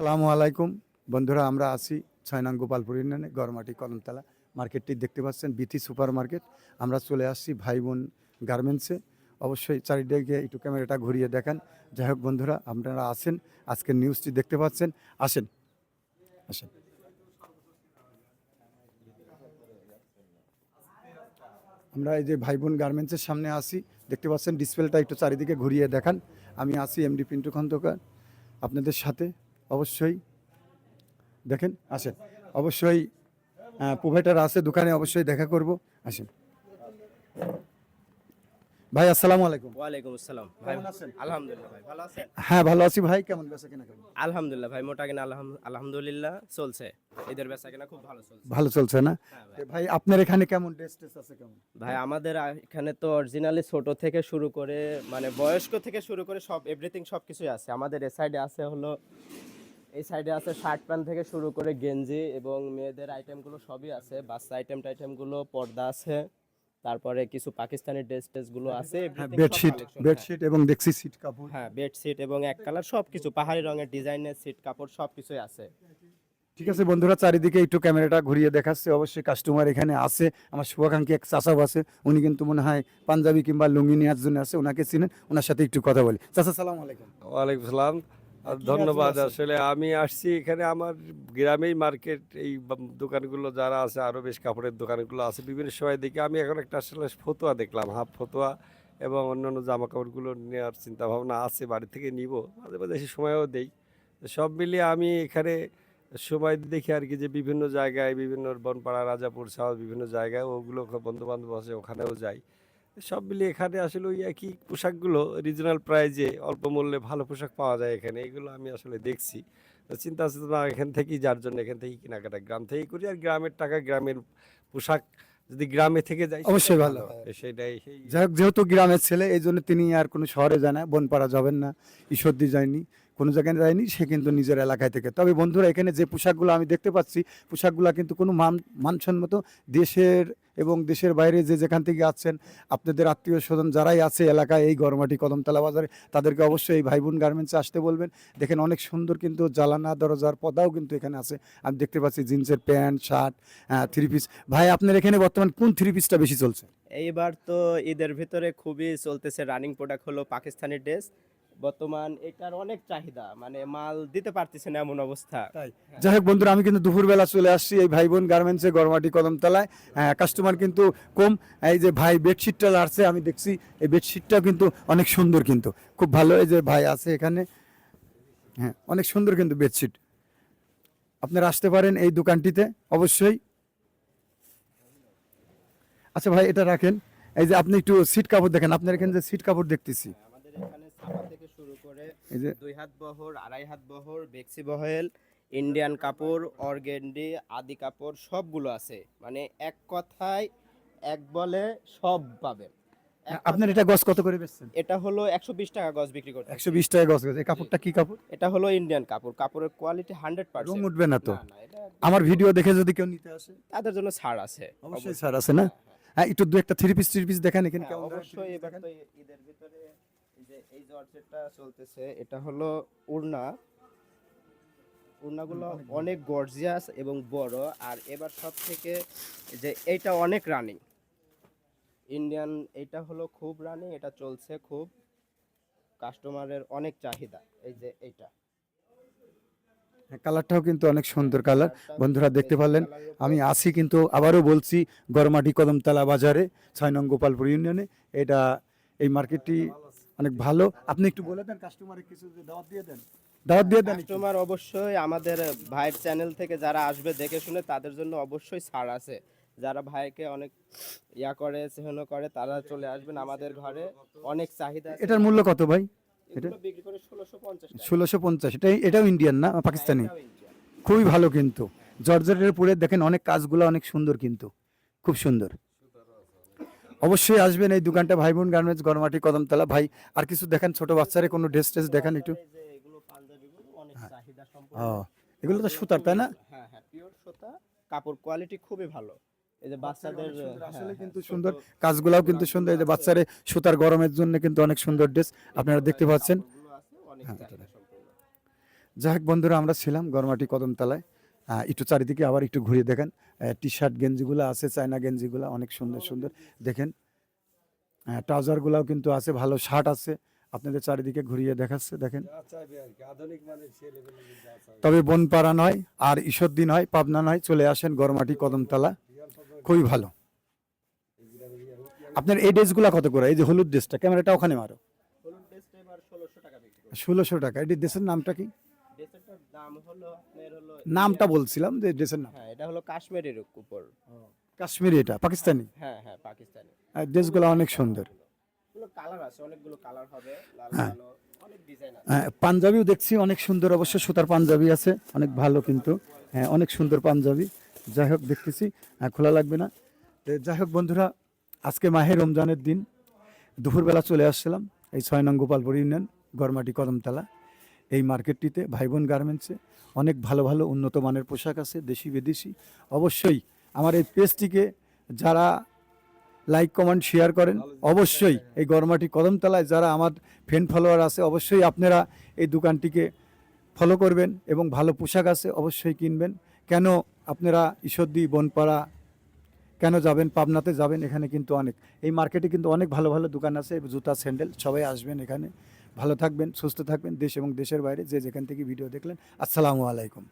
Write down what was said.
আসসালামু আলাইকুম বন্ধুরা, আমরা আছি ৬ নং গোপালপুর ইউনিয়নে গড়মাটি কদমতলা মার্কেটটি দেখতে পাচ্ছেন বিথি সুপার মার্কেট। আমরা চলে আসছি ভাই বোন গার্মেন্টসে। অবশ্যই চারিদিকে একটু ক্যামেরাটা ঘুরিয়ে দেখান। যাই হোক বন্ধুরা, আপনারা আসেন, আজকের নিউজটি দেখতে পাচ্ছেন, আসেন আসেন। আমরা এই যে ভাই বোন গার্মেন্টসের সামনে আসি, দেখতে পাচ্ছেন ডিসপ্লেটা একটু চারিদিকে ঘুরিয়ে দেখান। আমি আসি এমডি পিন্টু খন্দকার আপনাদের সাথে। অবশ্যই দেখেন, আসেন। অবশ্যই প্রোভাইডার আছে দোকানে, অবশ্যই দেখা করব, আসেন। ভাই আসসালামু আলাইকুম। ওয়ালাইকুম আসসালাম ভাই। কেমন আছেন? আলহামদুলিল্লাহ ভাই, ভালো আছেন? হ্যাঁ ভালো আছি ভাই, কেমন বেচা কেনা কেমন? আলহামদুলিল্লাহ ভাই, মোটা কিনা আলহামদুলিল্লাহ চলছে। এদের বেচা কিনা খুব ভালো চলছে। ভালো চলছে না? হ্যাঁ ভাই। ভাই আপনার এখানে কেমন ড্রেস টেস আছে কেমন? ভাই আমাদের এখানে তো অরিজিনালি ছোট থেকে শুরু করে মানে বয়স্ক থেকে শুরু করে সব এভরিথিং সব কিছুই আছে। আমাদের এই সাইডে আছে শার্ট প্যান্ট থেকে শুরু করে গেঞ্জি এবং মেয়েদের আইটেমগুলো সবই আছে। বাচ্চা টাইটেমগুলো পর্দা আছে। তারপরে কিছু পাকিস্তানি ড্রেসগুলো আছে। হ্যাঁ, everything সব বেডশিট collection, হ্যাঁ। বেডশিট এবং দেখছি সিট কাপড়। হ্যাঁ, বেডশিট এবং এক কালার সবকিছু পাহাড়ি রঙের ডিজাইনের সিট কাপড় সবকিছুই আছে। ঠিক আছে বন্ধুরা, চারিদিকে একটু ক্যামেরাটা ঘুরিয়ে দেখাচ্ছে। অবশ্যই কাস্টমার এখানে আছে। আমার শুভাকাঙ্ক্ষী এক চাচাও আছে, উনি কিন্তু মনে হয় পাঞ্জাবি কিংবা লুঙ্গি নেওয়ার জন্য আছে, ওনাকে চিনেন, ওনার সাথে একটু কথা বলি। চাচা সালাম আলাইকুম। ওয়ালাইকুম সালাম। আর কি ধন্যবাদ। আছেন? আসলে আমি আসছি এখানে আমার গ্রামেই মার্কেট, এই দোকানগুলো যারা আছে, আরও বেশ কাপড়ের দোকানগুলো আছে বিভিন্ন সময় দেখি। আমি এখন একটা আসলে ফতুয়া দেখলাম, হাফ ফতুয়া এবং অন্যান্য জামা কাপড়গুলো নেওয়ার চিন্তা ভাবনা আছে, বাড়ি থেকে নিব, মাঝে মাঝে সে সময়ও দেই। তো সব মিলিয়ে আমি এখানে সময় দেখি আর কি, যে বিভিন্ন জায়গায়, বিভিন্ন বনপাড়া, রাজাপুর সাউথ বিভিন্ন জায়গায় ওগুলো বন্ধু বান্ধব আছে, ওখানেও যাই। সব মিলিয়ে এখানে আসলে ওই একই পোশাকগুলো রিজনাল প্রাইজে অল্প মূল্যে ভালো পোশাক পাওয়া যায় এখানে, এগুলো আমি আসলে দেখছি। তো চিন্তা আছে না এখান থেকেই, যার জন্য এখান থেকেই কেনাকাটা গ্রাম থেকেই করি। আর গ্রামের টাকা গ্রামের পোশাক যদি গ্রামে থেকে যায় অবশ্যই সেটাই ভালো। সেটাই যাই হোক, যেহেতু গ্রামের ছেলে এই জন্য তিনি আর কোনো শহরে যায় না, বনপাড়া যাবেন না, ঈশ্বরদী যায়নি, কোনো জায়গায় যায়নি, সে কিন্তু নিজের এলাকায় থেকে। তবে বন্ধুরা, এখানে যে পোশাকগুলো আমি দেখতে পাচ্ছি, পোশাকগুলো কিন্তু কোনো মানসম্মত। দেশের এবং দেশের বাইরে যে যেখান থেকে আছেন, আপনাদের আত্মীয় স্বজন যারাই আছে এলাকায় এই গড়মাটি কদমতলা বাজারে, তাদেরকে অবশ্যই এই ভাই বোন গার্মেন্টসে আসতে বলবেন। দেখেন অনেক সুন্দর কিন্তু জালানা দরজার পর্দাও কিন্তু এখানে আছে। আমি দেখতে পাচ্ছি জিন্সের প্যান্ট, শার্ট, থ্রি পিস। ভাই আপনার এখানে বর্তমান কোন থ্রি পিসটা বেশি চলছে? এইবার তো ঈদের ভিতরে খুবই চলতেছে, রানিং প্রোডাক্ট হলো পাকিস্তানি ড্রেস। বর্তমান এটার অনেক চাহিদা, মানে মাল দিতে পারতেছে না এমন অবস্থা। তাই। যাই হোক বন্ধুরা, আমি কিন্তু দুপুরবেলা চলে আসছি এই ভাই বোন গার্মেন্টসে গড়মাটি কদমতলায়। কাস্টমার কিন্তু কম। এই যে ভাই বেডশিটটা লাড়ছে, আমি দেখছি এই বেডশিটটাও কিন্তু অনেক সুন্দর, কিন্তু খুব ভালো। এই যে ভাই আছে এখানে, হ্যাঁ অনেক সুন্দর কিন্তু বেডশিট। আপনারা আসতে পারেন এই দোকানটিতে অবশ্যই। আচ্ছা ভাই, এটা রাখেন। এই যে আপনি একটু সিট কাপড় দেখেন, আপনার এখানে যে সিট কাপড় দেখতেছি, আমাদের এখানে ছাপা থেকে শুরু করে এই যে 2 হাত বহর, 2.5 হাত বহর, বেক্সি বহেল, ইন্ডিয়ান কাপড়, অর্গেন্ডি, আদি কাপড় সবগুলো আছে। মানে এক কথায় এক বলে সব পাবেন। আপনার এটা গজ কত করে বেচছেন? এটা হলো 120 টাকা গজ বিক্রি করতে। 120 টাকা গজ গজ। এই কাপড়টা কি কাপড়? এটা হলো ইন্ডিয়ান কাপড়। কাপড়ের কোয়ালিটি 100%। রং উঠবে না তো? না না, এটা আমার ভিডিও দেখে যদি কেউ নিতে আসে, তাদের জন্য ছাড় আছে। অবশ্যই স্যার আছে না? হ্যাঁ, একটু দু একটা থ্রি পিস দেখেন এখানে হ্যাঁ, কেমন ধরনের অবশ্যই। three piece এবার দেখেন। তো ঈদের ভিতরে এই জর্জেটটা চলতেছে, এটা হলো ওড়না। ওড়নাগুলো অনেক গর্জিয়াস এবং বড়। আর এবার সব থেকে যে এইটা অনেক রানিং ইন্ডিয়ান, এটা হলো খুব রানিং, এটা চলছে খুব, কাস্টমারের অনেক চাহিদা। এই যে এইটা হ্যাঁ, কালারটাও কিন্তু অনেক সুন্দর কালার। বন্ধুরা দেখতে এই পারলেন, কালারের উপর আমি আসি কিন্তু আবারও বলছি গড়মাটি কদমতলা বাজারে 6 নং গোপালপুর ইউনিয়নে। এটা এই মার্কেটটি অনেক ভালো। আপনি একটু বলে দেন কাস্টমারের কিছু, যে দাওয়াত দিয়ে দেন, দাওয়াত দিয়ে দেন একটু। কাস্টমার অবশ্যই আমাদের ভাইয়ের চ্যানেল থেকে যারা আসবে দেখে শুনে, তাদের জন্য অবশ্যই ছাড় আছে। যারা ভাইকে অনেক করে, স্নেহ করে, তারা চলে আসবেন আমাদের ঘরে। অনেক চাহিদা আছে। এটার মূল্য কত ভাই? এটা এগুলো বিক্রি করে 1650 টাকা। 1650। এটাও ইন্ডিয়ান না পাকিস্তানি? এটাও ইন্ডিয়ান। খুবই ভালো কিন্তু। জর্জেটের উপরে দেখেন অনেক কাজগুলো অনেক সুন্দর, কিন্তু খুব সুন্দর। অবশ্যই আসবেন এই দোকানটা, ভাই বোন গার্মেন্টস গড়মাটি কদমতলা। ভাই আর কিছু দেখেন, ছোট বাচ্চারে কোনো ড্রেস টেস দেখেন একটু। এই যে এগুলো পাঞ্জাবিগুলো অনেক চাহিদা সম্পন্ন। ও, এগুলো তো সুতার তাই না? হ্যাঁ হ্যাঁ, পিওর সুতা। কাপড় কোয়ালিটি খুবই ভালো। এই যে বাচ্চাদের আসলে কিন্তু সুন্দর, কাজগুলাও কিন্তু সুন্দর। এই যে বাচ্চারে সুতার গরমের জন্য কিন্তু অনেক সুন্দর ড্রেস আপনারা দেখতে পাচ্ছেন। কাপড়গুলো আছে অনেক চাহিদা সম্পন্ন। যাই হোক বন্ধুরা, আমরা ছিলাম গরমাটি কদমতলায়। একটু চারিদিকে আবার একটু ঘুরিয়ে দেখেন। টি শার্ট গেঞ্জিগুলো আছে, চায়না গেঞ্জিগুলো অনেক সুন্দর সুন্দর দেখেন। ট্রাউজারগুলোও কিন্তু আছে, ভালো শার্ট আছে, আপনাদের চারিদিকে ঘুরিয়ে দেখাচ্ছে দেখেন। যা চাইবে আর কি, আধুনিক মানের ছেলেপেলে যা চাইবে। তবে বনপাড়া নয় আর ঈশ্বরদী নয়, পাবনা নয়, চলে আসেন গরমাটি কদমতলা, খুবই ভালো। আপনার এই ড্রেসগুলো কত করে? এই যে হলুদ ড্রেসটা, ক্যামেরাটা ওখানে মারো। হলুদ ড্রেসটা এবার 1600 টাকা বিক্রি করছি। 1600 টাকা। এই ড্রেসের নামটা কি? ড্রেসটার দাম হলো আপনার হলো নামটা বলছিলাম যে ড্রেসের নাম। হ্যাঁ, এটা হলো কাশ্মীরের উপর। কাশ্মীরি, এটা পাকিস্তানি। হ্যাঁ হ্যাঁ, পাকিস্তানি। ড্রেসগুলো অনেক সুন্দর। এগুলো কালার আছে, অনেকগুলো কালার হবে, লাল হ্যাঁ। কালো, অনেক ডিজাইন আছে। পাঞ্জাবিও দেখছি অনেক সুন্দর, অবশ্য সুতার পাঞ্জাবি আছে, অনেক ভালো কিন্তু। হ্যাঁ, অনেক সুন্দর পাঞ্জাবি। যাই হোক দেখতেছি, খোলা লাগবে না। তো যাই হোক বন্ধুরা, আজকে মাহে রমজানের দিন দুপুরবেলা চলে আসছিলাম এই 6 নং গোপালপুর ইউনিয়ন গরমাটি কদমতলা এই মার্কেটটিতে। ভাই বোন গার্মেন্টসে অনেক ভালো ভালো উন্নত মানের পোশাক আছে, দেশি বিদেশি। অবশ্যই আমার এই পেজটিকে যারা লাইক কমেন্ট শেয়ার করেন, অবশ্যই এই গরমাটি কদমতলায় যারা আমার ফ্রেন্ড ফলোয়ার আছে, অবশ্যই আপনারা এই দোকানটিকে ফলো করবেন এবং ভালো পোশাক আছে অবশ্যই কিনবেন। কেন আপনারা ঈশ্বরদী, বনপাড়া কেন যাবেন, পাবনাতে যাবেন, এখানে কিন্তু অনেক, এই মার্কেটে কিন্তু অনেক ভালো ভালো দোকান আছে, জুতা স্যান্ডেল, সবাই আসবেন এখানে। ভালো থাকবেন, সুস্থ থাকবেন, দেশ এবং দেশের বাইরে যে যেখান থেকে ভিডিও দেখলেন। আসসালামু আলাইকুম।